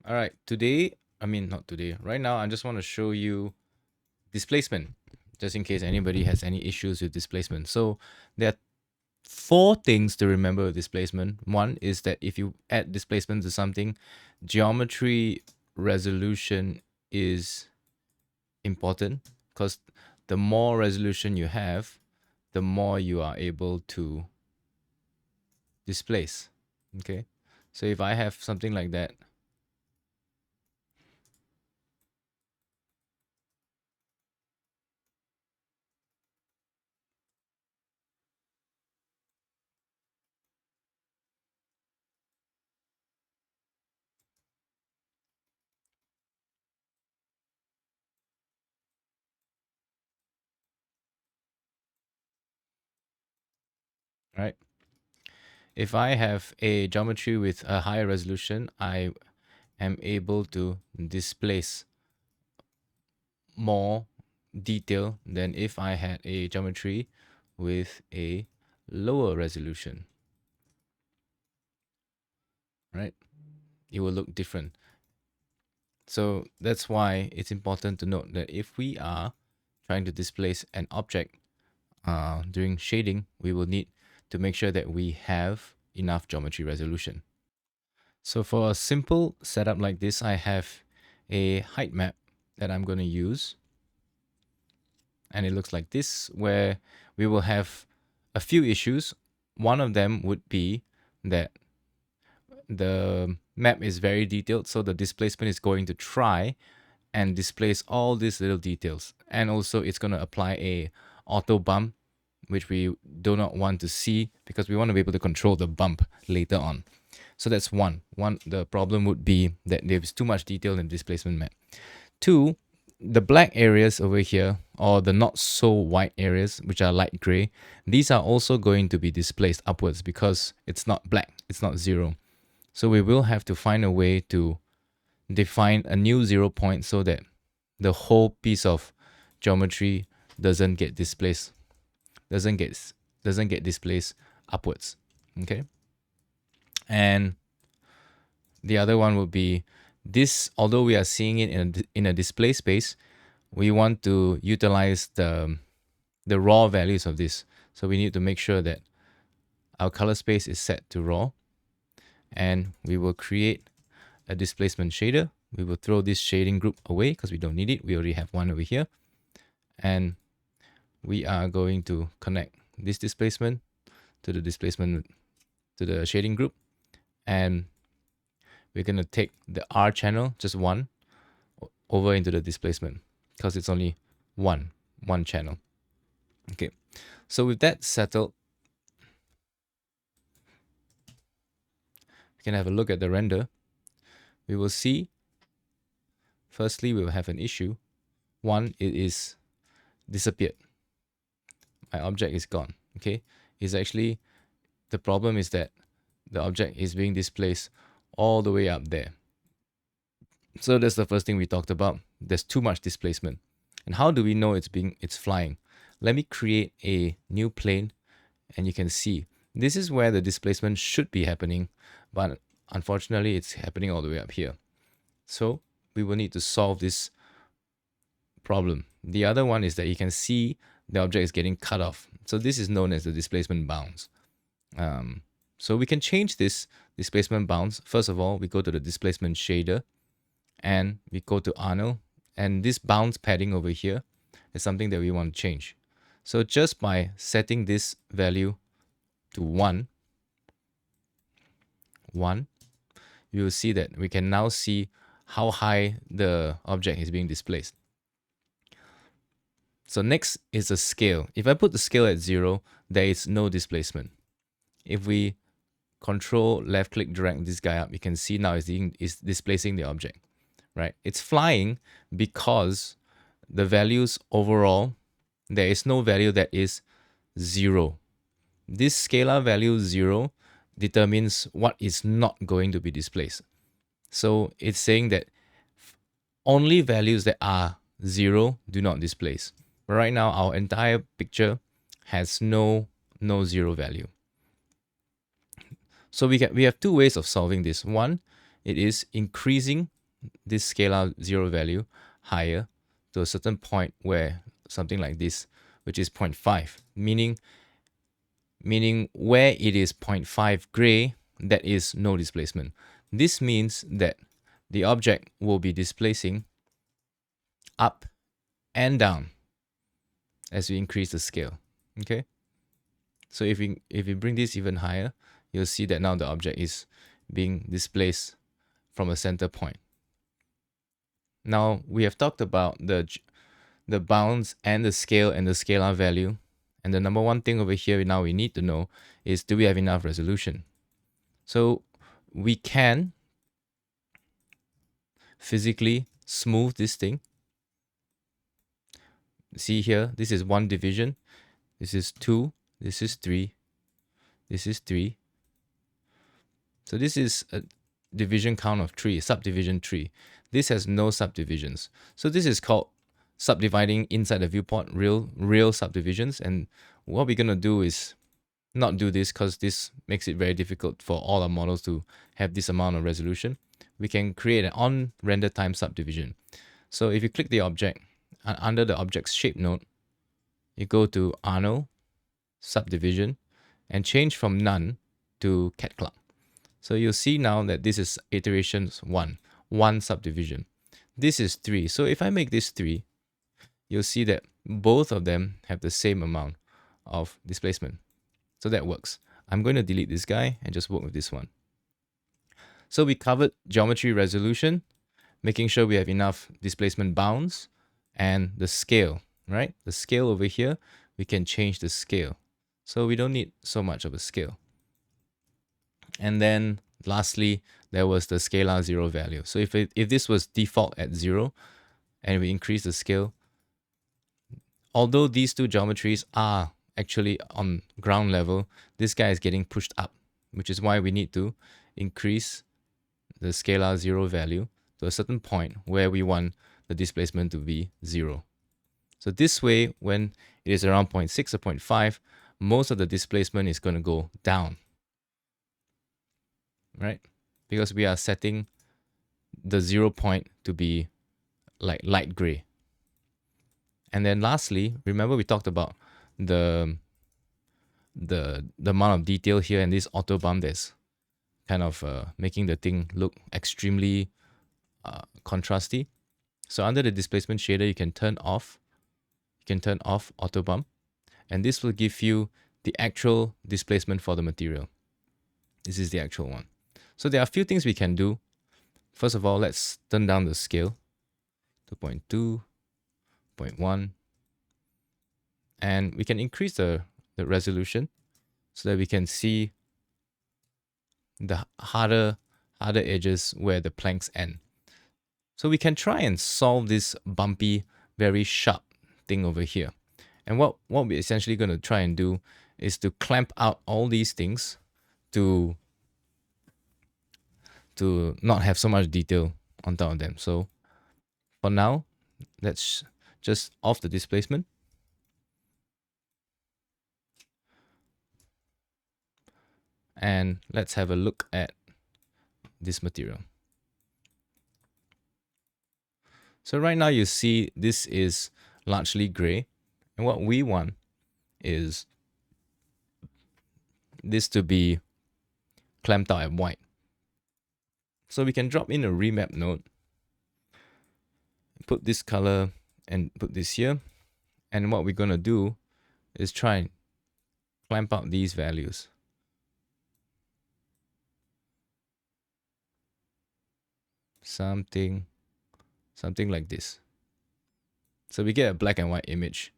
All right, not today, right now, I just want to show you displacement, just in case anybody has any issues with displacement. So there are four things to remember with displacement. One is that if you add displacement to something, geometry resolution is important because the more resolution you have, the more you are able to displace. Okay, so if I have something like that, right? If I have a geometry with a higher resolution, I am able to displace more detail than if I had a geometry with a lower resolution, right? It will look different. So that's why it's important to note that if we are trying to displace an object during shading, we will need to make sure that we have enough geometry resolution. So for a simple setup like this, I have a height map that I'm going to use. And it looks like this, where we will have a few issues. One of them would be that the map is very detailed, so the displacement is going to try and displace all these little details. And also it's going to apply a auto bump, which we do not want to see because we want to be able to control the bump later on. So that's one. The problem would be that there's too much detail in the displacement map. Two, the black areas over here, or the not so white areas, which are light gray, these are also going to be displaced upwards because it's not black, it's not zero. So we will have to find a way to define a new 0 point so that the whole piece of geometry doesn't get displaced, doesn't get displaced upwards. Okay. And the other one would be this, although we are seeing it in a display space, we want to utilize the raw values of this. So we need to make sure that our color space is set to raw, and we will create a displacement shader. We will throw this shading group away because we don't need it. We already have one over here. And we are going to connect this displacement to the shading group. And we're going to take the R channel, just one, over into the displacement because it's only one channel. Okay, so with that settled, we can have a look at the render. We will see, firstly, we will have an issue. One, it is disappeared. My object is gone. Okay, it's actually, the problem is that the object is being displaced all the way up there. So that's the first thing we talked about. There's too much displacement. And how do we know it's flying? Let me create a new plane, and you can see this is where the displacement should be happening, but unfortunately it's happening all the way up here. So we will need to solve this problem. The other one is that you can see the object is getting cut off. So this is known as the displacement bounds. So we can change this displacement bounds. First of all, we go to the displacement shader and we go to Arnold, and this bounds padding over here is something that we want to change. So just by setting this value to 1, you will see that we can now see how high the object is being displaced. So next is the scale. If I put the scale at 0, there is no displacement. If we control left click drag this guy up, you can see now it's displacing the object, right? It's flying because the values overall, there is no value that is 0. This scalar value 0 determines what is not going to be displaced. So it's saying that only values that are 0 do not displace. But right now, our entire picture has no 0 value. So we have two ways of solving this. One, it is increasing this scalar zero value higher to a certain point where something like this, which is 0.5, meaning where it is 0.5 gray, that is no displacement. This means that the object will be displacing up and down as we increase the scale. Okay, so if we bring this even higher, you'll see that now the object is being displaced from a center point. Now we have talked about the bounds and the scale and the scalar value. And the number one thing over here now we need to know is, do we have enough resolution? So we can physically smooth this thing. See here, this is one division, this is 2, this is 3, this is 3. So this is a division count of 3, subdivision 3. This has no subdivisions. So this is called subdividing inside the viewport, real subdivisions. And what we're going to do is not do this, because this makes it very difficult for all our models to have this amount of resolution. We can create an on render time subdivision. So if you click the object, under the object's shape node, you go to Arno, subdivision, and change from none to cat club. So you'll see now that this is iterations 1 subdivision. This is 3. So if I make this 3, you'll see that both of them have the same amount of displacement. So that works. I'm going to delete this guy and just work with this one. So we covered geometry resolution, making sure we have enough displacement bounds, and the scale, right? The scale over here, we can change the scale. So we don't need so much of a scale. And then lastly, there was the scalar zero value. So if this was default at 0 and we increase the scale, although these two geometries are actually on ground level, this guy is getting pushed up, which is why we need to increase the scalar zero value to a certain point where we want the displacement to be 0. So this way, when it is around 0.6 or 0.5, most of the displacement is going to go down, right? Because we are setting the 0 point to be like light gray. And then lastly, remember we talked about the amount of detail here and this auto bump that's kind of making the thing look extremely contrasty. So under the displacement shader, you can turn off auto bump, and this will give you the actual displacement for the material. This is the actual one. So there are a few things we can do. First of all, let's turn down the scale to 0.2, 0.1, and we can increase the resolution so that we can see the harder edges where the planks end. So we can try and solve this bumpy, very sharp thing over here. And what we're essentially going to try and do is to clamp out all these things to not have so much detail on top of them. So for now, let's just off the displacement. And let's have a look at this material. So right now you see this is largely gray, and what we want is this to be clamped out at white. So we can drop in a remap node, put this color and put this here, and what we're going to do is try and clamp out these values. Something like this. So we get a black and white image,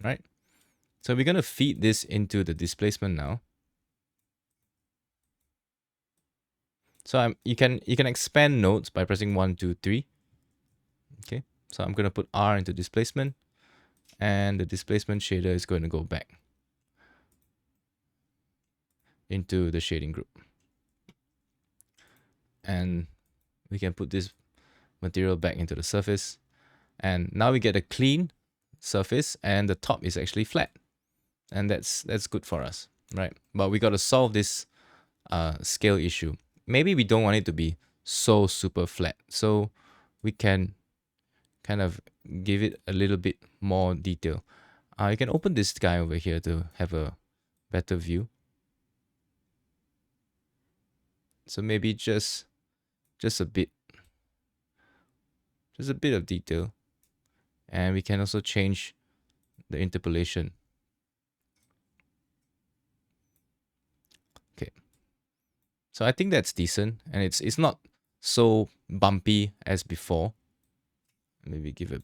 right? So we're going to feed this into the displacement now. So you can expand nodes by pressing 1, 2, 3. Okay, so I'm going to put R into displacement, and the displacement shader is going to go back into the shading group. And we can put this material back into the surface, and now we get a clean surface, and the top is actually flat, and that's good for us, right? But we got to solve this scale issue. Maybe we don't want it to be so super flat, so we can kind of give it a little bit more detail. You can open this guy over here to have a better view. So maybe just a bit, just a bit of detail, and we can also change the interpolation. Okay, so I think that's decent, and it's not so bumpy as before. Maybe give it.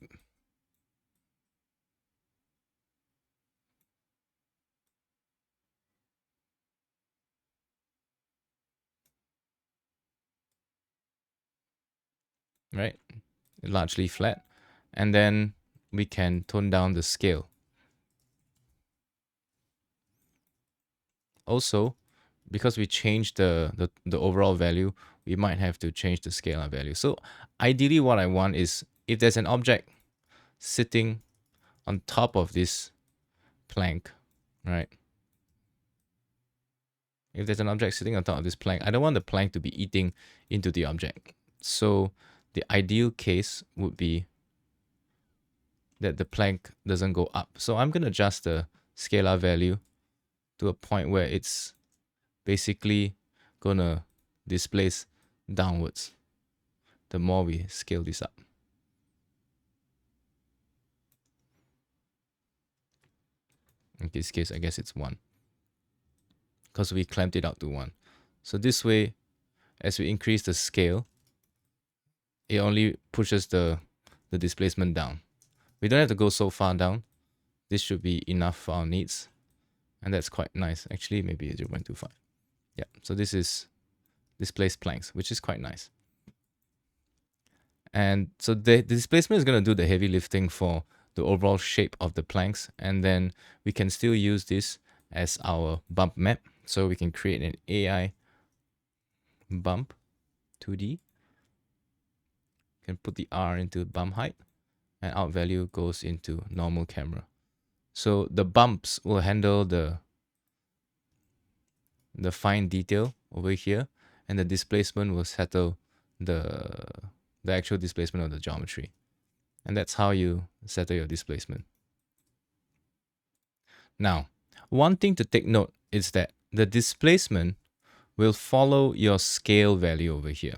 Right, largely flat, and then we can tone down the scale. Also, because we changed the overall value, we might have to change the scalar value. So ideally what I want is if there's an object sitting on top of this plank, right? If there's an object sitting on top of this plank, I don't want the plank to be eating into the object. So the ideal case would be that the plank doesn't go up. So I'm going to adjust the scalar value to a point where it's basically going to displace downwards the more we scale this up. In this case, I guess it's 1 because we clamped it out to 1. So this way, as we increase the scale, it only pushes the displacement down. We don't have to go so far down. This should be enough for our needs. And that's quite nice. Actually, maybe 0.25. Yeah, so this is displaced planks, which is quite nice. And so the displacement is going to do the heavy lifting for the overall shape of the planks. And then we can still use this as our bump map. So we can create an AI bump 2D. Can put the R into bump height, and out value goes into normal camera. So the bumps will handle the fine detail over here, and the displacement will settle the actual displacement of the geometry. And that's how you settle your displacement. Now, one thing to take note is that the displacement will follow your scale value over here.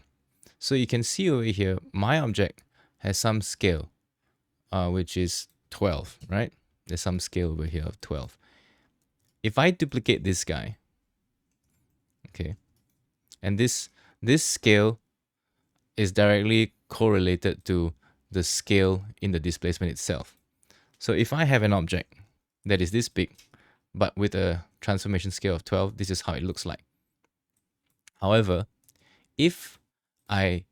So you can see over here, my object has some scale, which is 12, right? There's some scale over here of 12. If I duplicate this guy, okay, and this scale is directly correlated to the scale in the displacement itself. So if I have an object that is this big, but with a transformation scale of 12, this is how it looks like. However, if I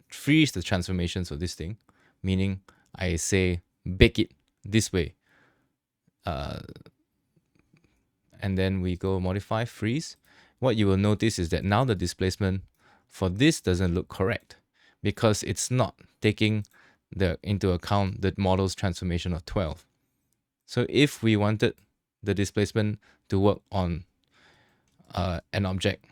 freeze the transformations of this thing, meaning I say bake it this way, and then we go modify freeze, what you will notice is that now the displacement for this doesn't look correct because it's not taking into account the model's transformation of 12. So if we wanted the displacement to work on an object,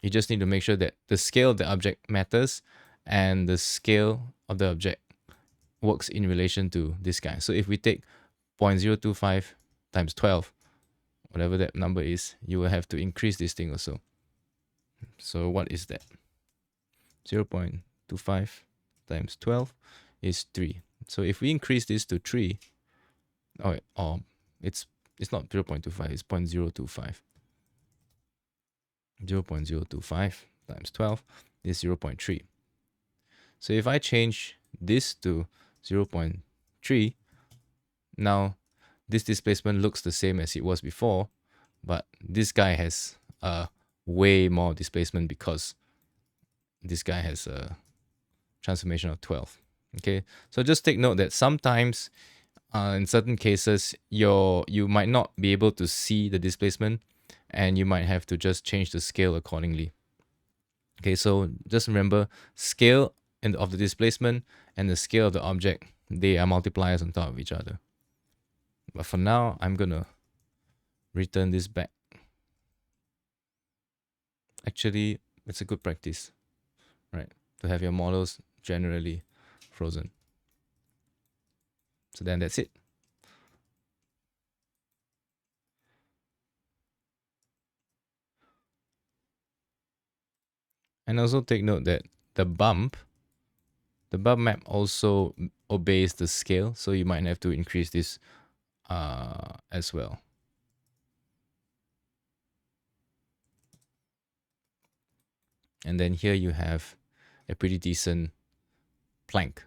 you just need to make sure that the scale of the object matters and the scale of the object works in relation to this guy. So if we take 0.025 times 12, whatever that number is, you will have to increase this thing also. So what is that? 0.25 times 12 is 3. So if we increase this to 3, it's not 0.25, it's 0.025. 0.025 times 12 is 0.3. So if I change this to 0.3, now this displacement looks the same as it was before, but this guy has way more displacement because this guy has a transformation of 12. Okay, so just take note that sometimes in certain cases you might not be able to see the displacement, and you might have to just change the scale accordingly. Okay, so just remember, scale of the displacement and the scale of the object, they are multipliers on top of each other. But for now, I'm gonna return this back. Actually, it's a good practice, right? To have your models generally frozen. So then that's it. And also take note that the bump map also obeys the scale, so you might have to increase this as well. And then here you have a pretty decent plank